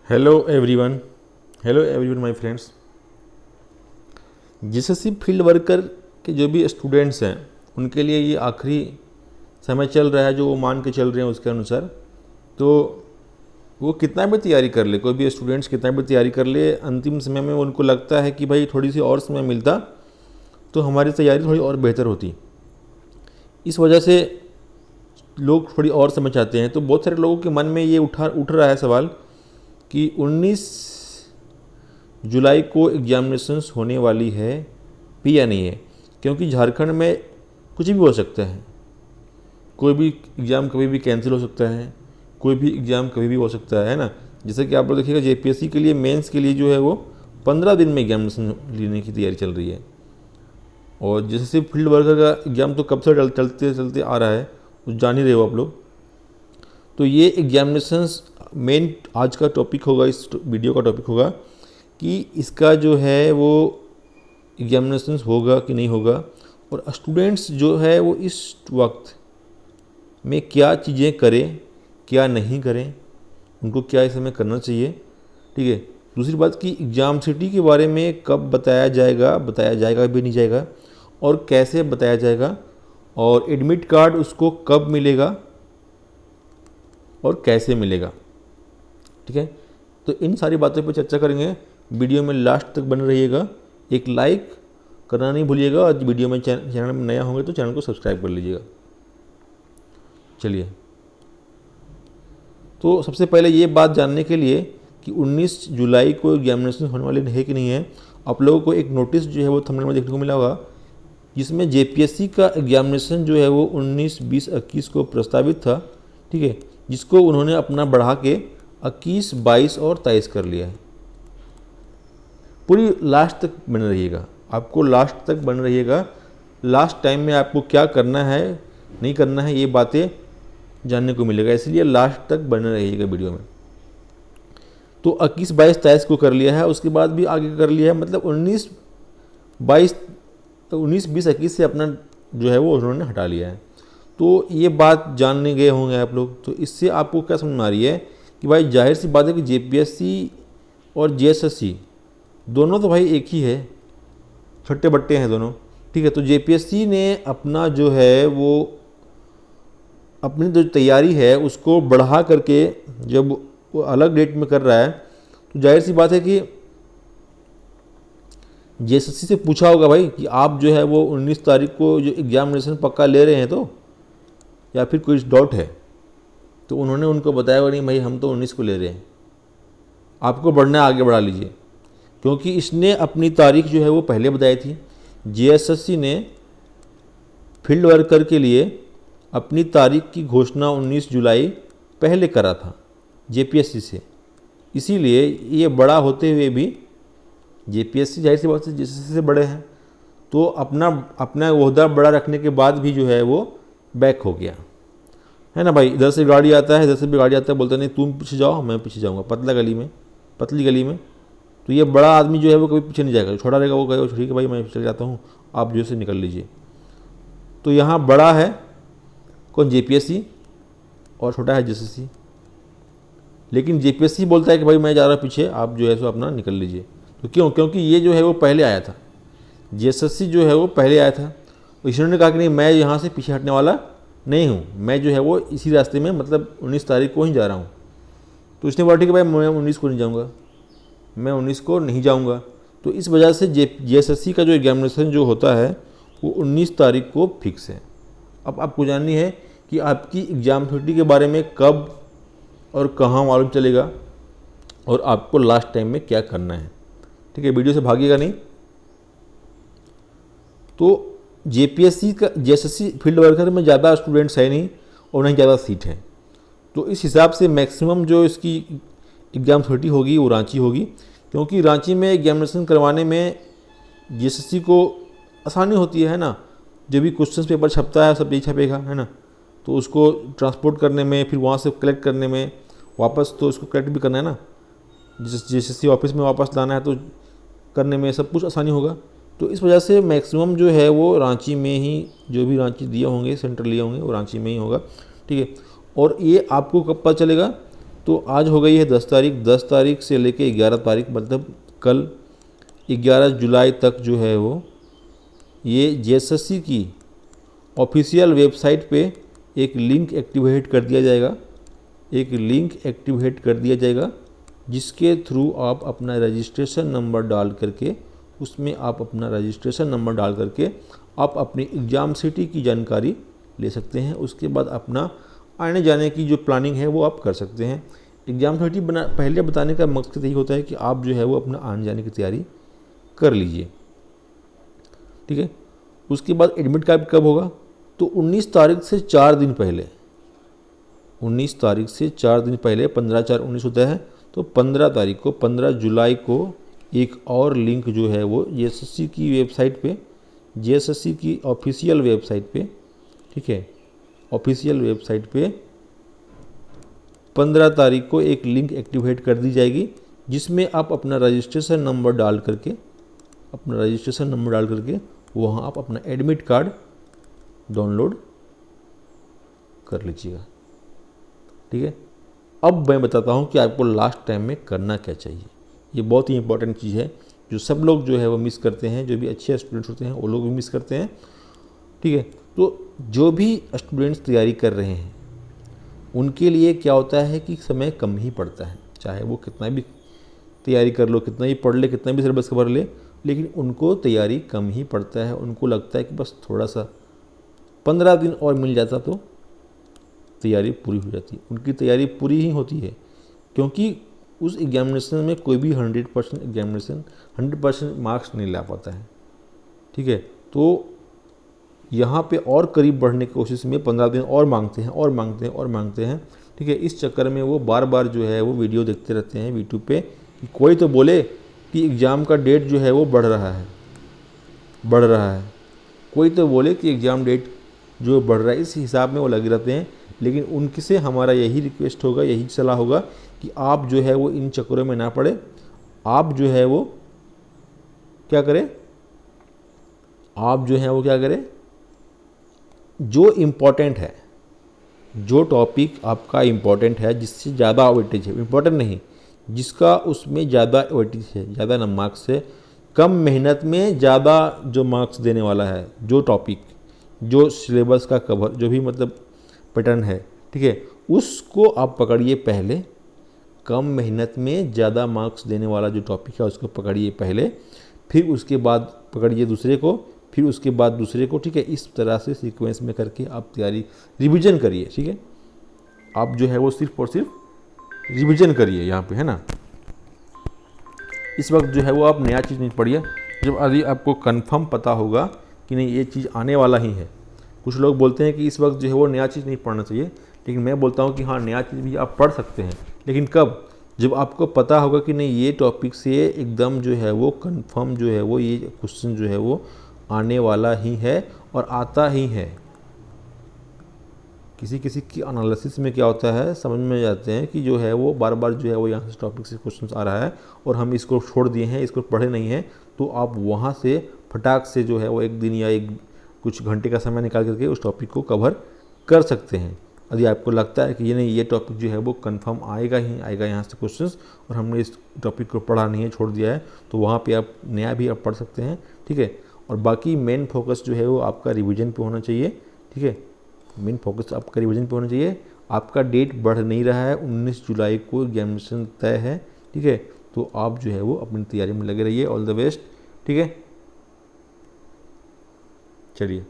Hello everyone my friends. GSSC field worker के जो भी स्टूडेंट्स हैं उनके लिए ये आखिरी समय चल रहा है, जो वो मान के चल रहे हैं उसके अनुसार। तो वो कितना भी तैयारी कर ले, कोई भी स्टूडेंट्स कितना भी तैयारी कर ले, अंतिम समय में उनको लगता है कि भाई थोड़ी सी और समय मिलता तो हमारी तैयारी थोड़ी और बेहतर होती। इस वजह से लोग थोड़ी और समय चाहते हैं। तो बहुत सारे लोगों के मन में ये उठ रहा है सवाल कि 19 जुलाई को एग्जामिनेशंस होने वाली है भी या नहीं है, क्योंकि झारखंड में कुछ भी हो सकता है। कोई भी एग्ज़ाम कभी भी कैंसिल हो सकता है, कोई भी एग्ज़ाम कभी भी हो सकता है ना। जैसे कि आप लोग देखिएगा जेपीएससी के लिए मेंस के लिए जो है वो 15 दिन में एग्जामिनेशन लेने की तैयारी चल रही है। और जैसे फील्ड वर्कर का एग्ज़ाम तो कब से चलते चलते आ रहा है, वो जान ही रहे हो आप लोग। तो ये एग्जामिनेशंस मेन आज का टॉपिक होगा, इस वीडियो का टॉपिक होगा कि इसका जो है वो एग्जामिनेशंस होगा कि नहीं होगा, और स्टूडेंट्स जो है वो इस वक्त में क्या चीज़ें करें क्या नहीं करें, उनको क्या इस समय करना चाहिए। ठीक है। दूसरी बात कि एग्ज़ाम सिटी के बारे में कब बताया जाएगा भी नहीं जाएगा, और कैसे बताया जाएगा, और एडमिट कार्ड उसको कब मिलेगा और कैसे मिलेगा। ठीक है। तो इन सारी बातों पर चर्चा करेंगे। वीडियो में लास्ट तक बने रहिएगा। एक लाइक करना नहीं भूलिएगा, और वीडियो में चैनल में नया होंगे तो चैनल को सब्सक्राइब कर लीजिएगा। चलिए, तो सबसे पहले ये बात जानने के लिए कि 19 जुलाई को एग्जामिनेशन होने वाले है कि नहीं है, आप लोगों को एक नोटिस जो है वो थंबनेल में देखने को मिला होगा, जिसमें जेपीएससी का एग्जामिनेशन जो है वो 19, 20, 21 को प्रस्तावित था। ठीक है। जिसको उन्होंने अपना बढ़ा के 21, 22 और 23 कर लिया है। पूरी लास्ट तक बने रहिएगा, आपको लास्ट तक बने रहिएगा। लास्ट टाइम में आपको क्या करना है नहीं करना है ये बातें जानने को मिलेगा, इसलिए लास्ट तक बने रहिएगा वीडियो में। तो 21, 22, 23 को कर लिया है, उसके बाद भी आगे कर लिया है, मतलब 19, 20, 21 से अपना जो है वो उन्होंने हटा लिया है। तो ये बात जानने गए होंगे आप लोग। तो इससे आपको क्या समझ में आ रही है कि भाई जाहिर सी बात है कि जेपीएससी और जेएसएससी दोनों तो भाई एक ही है, छट्टे बट्टे हैं दोनों। ठीक है। तो जेपीएससी ने अपना जो है वो अपनी जो तैयारी है उसको बढ़ा करके जब वो अलग डेट में कर रहा है, तो जाहिर सी बात है कि जेएसएससी से पूछा होगा भाई कि आप जो है वो 19 तारीख को जो एग्जामिनेशन पक्का ले रहे हैं तो, या फिर कोई डाउट है। तो उन्होंने उनको बताया होगा नहीं भाई हम तो 19 को ले रहे हैं, आपको बढ़ना आगे बढ़ा लीजिए, क्योंकि इसने अपनी तारीख जो है वो पहले बताई थी। जेएसएससी ने फील्ड वर्कर के लिए अपनी तारीख की घोषणा 19 जुलाई पहले करा था जेपीएससी से, इसीलिए ये बड़ा होते हुए भी जेपीएससी जाहिर सी बात से जेएसएससी से बड़े हैं, तो अपना ओहदा बड़ा रखने के बाद भी जो है वो बैक हो गया है ना भाई। इधर से गाड़ी आता है, इधर से भी गाड़ी आता है, बोलते नहीं तुम पीछे जाओ मैं पीछे जाऊँगा, पतली गली में। तो ये बड़ा आदमी जो है वो कभी पीछे नहीं जाएगा, छोटा रहेगा वो कहेगा ठीक है भाई मैं चल जाता हूँ, आप जो से निकल लीजिए। तो यहाँ बड़ा है कौन, जेपीएससी, और छोटा है जेएसएससी। लेकिन जेपीएससी बोलता है कि भाई मैं जा रहा पीछे, आप जो है सो अपना निकल लीजिए। तो क्यों? क्योंकि ये जो है वो पहले आया था, जेएसएससी जो है वो पहले आया था। तो इन्होंने कहा कि नहीं मैं यहाँ से पीछे हटने वाला नहीं हूँ, मैं जो है वो इसी रास्ते में मतलब 19 तारीख को ही जा रहा हूँ। तो इसने बोला ठीक है भाई मैं 19 को नहीं जाऊँगा, मैं 19 को नहीं जाऊँगा। तो इस वजह से जेएसएससी का जो एग्जामिनेशन जो होता है वो 19 तारीख को फिक्स है। अब आपको जाननी है कि आपकी एग्ज़ाम छुट्टी के बारे में कब और कहाँ मालूम चलेगा, और आपको लास्ट टाइम में क्या करना है। ठीक है, वीडियो से भागिएगा नहीं। तो जेपीएससी का जेएसएससी फील्ड वर्कर में ज़्यादा स्टूडेंट्स है नहीं और नहीं ज़्यादा सीट है, तो इस हिसाब से मैक्सिमम जो इसकी एग्ज़ाम छुट्टी होगी वो रांची होगी, क्योंकि रांची में एग्जामिनेशन करवाने में जेएसएससी को आसानी होती है ना। जब भी क्वेश्चन पेपर छपता है सब यही छपेगा है ना, तो उसको ट्रांसपोर्ट करने में, फिर वहाँ से कलेक्ट करने में, वापस तो उसको कलेक्ट भी करना है ना, जेएसएससी ऑफिस में वापस लाना है तो करने में सब कुछ आसानी होगा। तो इस वजह से मैक्सिमम जो है वो रांची में ही, जो भी रांची दिए होंगे सेंटर लिए होंगे वो रांची में ही होगा। ठीक है। और ये आपको कब पता चलेगा तो आज हो गई है 10 तारीख, 10 तारीख से लेके 11 तारीख मतलब कल 11 जुलाई तक जो है वो ये जेएसएससी की ऑफिशियल वेबसाइट पे एक लिंक एक्टिवेट कर दिया जाएगा, एक लिंक एक्टिवेट कर दिया जाएगा जिसके थ्रू आप अपना रजिस्ट्रेशन नंबर डाल करके, उसमें आप अपना रजिस्ट्रेशन नंबर डाल करके आप अपनी एग्ज़ाम सिटी की जानकारी ले सकते हैं। उसके बाद अपना आने जाने की जो प्लानिंग है वो आप कर सकते हैं। एग्ज़ाम सिटी पहले बताने का मकसद यही होता है कि आप जो है वो अपना आने जाने की तैयारी कर लीजिए, ठीक है। उसके बाद एडमिट कार्ड कब होगा, तो 19 तारीख से 4 दिन पहले, 19 तारीख से 4 दिन पहले 15/4/19 होता है, तो 15 तारीख को 15 जुलाई को एक और लिंक जो है वो जेएसएससी की वेबसाइट पे, जेएसएससी की ऑफिशियल वेबसाइट पे, ठीक है, ऑफिशियल वेबसाइट पे 15 तारीख को एक लिंक एक्टिवेट कर दी जाएगी जिसमें आप अपना रजिस्ट्रेशन नंबर डाल करके, वहाँ आप अपना एडमिट कार्ड डाउनलोड कर लीजिएगा, ठीक है। अब मैं बताता हूँ कि आपको लास्ट टाइम में करना क्या चाहिए। ये बहुत ही इंपॉर्टेंट चीज़ है जो सब लोग जो है वो मिस करते हैं, जो भी अच्छे स्टूडेंट्स होते हैं वो लोग भी मिस करते हैं, ठीक है। तो जो भी स्टूडेंट्स तैयारी कर रहे हैं उनके लिए क्या होता है कि समय कम ही पड़ता है, चाहे वो कितना भी तैयारी कर लो, कितना भी पढ़ ले, कितना भी सिलेबस कवर ले, लेकिन उनको तैयारी कम ही पड़ता है। उनको लगता है कि बस थोड़ा सा 15 दिन और मिल जाता तो तैयारी पूरी हो जाती। उनकी तैयारी पूरी ही होती है क्योंकि उस एग्जामिनेशन में कोई भी 100% मार्क्स नहीं ला पाता है, ठीक है। तो यहाँ पे और करीब बढ़ने की कोशिश में 15 दिन और मांगते हैं, ठीक है। इस चक्कर में वो बार बार जो है वो वीडियो देखते रहते हैं यूट्यूब पे कि कोई तो बोले कि एग्ज़ाम का डेट जो है वो बढ़ रहा है, कोई तो बोले कि एग्ज़ाम डेट जो बढ़ रहा है, इस हिसाब में वो लगे रहते हैं। लेकिन उनके से हमारा यही रिक्वेस्ट होगा, यही सलाह होगा कि आप जो है वो इन चक्करों में ना पड़े। आप जो है वो क्या करें, जो इम्पोर्टेंट है, जो टॉपिक आपका इम्पोर्टेंट है, जिससे ज़्यादा वेटेज है, इम्पोर्टेंट नहीं, जिसका उसमें ज़्यादा वेटेज है, ज़्यादा न मार्क्स है, कम मेहनत में ज़्यादा जो मार्क्स देने वाला है, जो टॉपिक, जो सिलेबस का कवर, जो भी मतलब पैटर्न है, ठीक है, उसको आप पकड़िए पहले। कम मेहनत में ज़्यादा मार्क्स देने वाला जो टॉपिक है उसको पकड़िए पहले, फिर उसके बाद पकड़िए दूसरे को, फिर उसके बाद दूसरे को, ठीक है। इस तरह से सीक्वेंस में करके आप तैयारी रिवीजन करिए, ठीक है। आप जो है वो सिर्फ और सिर्फ रिवीजन करिए यहाँ पे, है ना। इस वक्त जो है वो आप नया चीज़ नहीं पढ़िए जब अभी आपको कंफर्म पता होगा कि नहीं ये चीज़ आने वाला ही है। कुछ लोग बोलते हैं कि इस वक्त जो है वो नया चीज़ नहीं पढ़ना चाहिए, लेकिन मैं बोलता हूँ कि हाँ, नया चीज़ भी आप पढ़ सकते हैं, लेकिन कब, जब आपको पता होगा कि नहीं ये टॉपिक से एकदम जो है वो कंफर्म जो है वो ये क्वेश्चन जो है वो आने वाला ही है और आता ही है। किसी किसी की एनालिसिस में क्या होता है, समझ में जाते हैं कि जो है वो बार बार जो है वो यहाँ से टॉपिक से क्वेश्चन आ रहा है और हम इसको छोड़ दिए हैं, इसको पढ़े नहीं हैं, तो आप वहाँ से फटाक से जो है वो एक दिन या कुछ घंटे का समय निकाल करके उस टॉपिक को कवर कर सकते हैं। यदि आपको लगता है कि ये नहीं ये टॉपिक जो है वो कंफर्म आएगा ही आएगा यहाँ से क्वेश्चंस और हमने इस टॉपिक को पढ़ा नहीं है, छोड़ दिया है, तो वहाँ पे आप नया भी आप पढ़ सकते हैं, ठीक है। और बाकी मेन फोकस जो है वो आपका रिवीजन पे होना चाहिए, ठीक है। मेन फोकस आपका रिवीजन पे होना चाहिए। आपका डेट बढ़ नहीं रहा है, 19 जुलाई को एग्जामिनेशन तय है, ठीक है। तो आप जो है वो अपनी तैयारी में लगे रहिए। ऑल द बेस्ट, ठीक है। चलिए।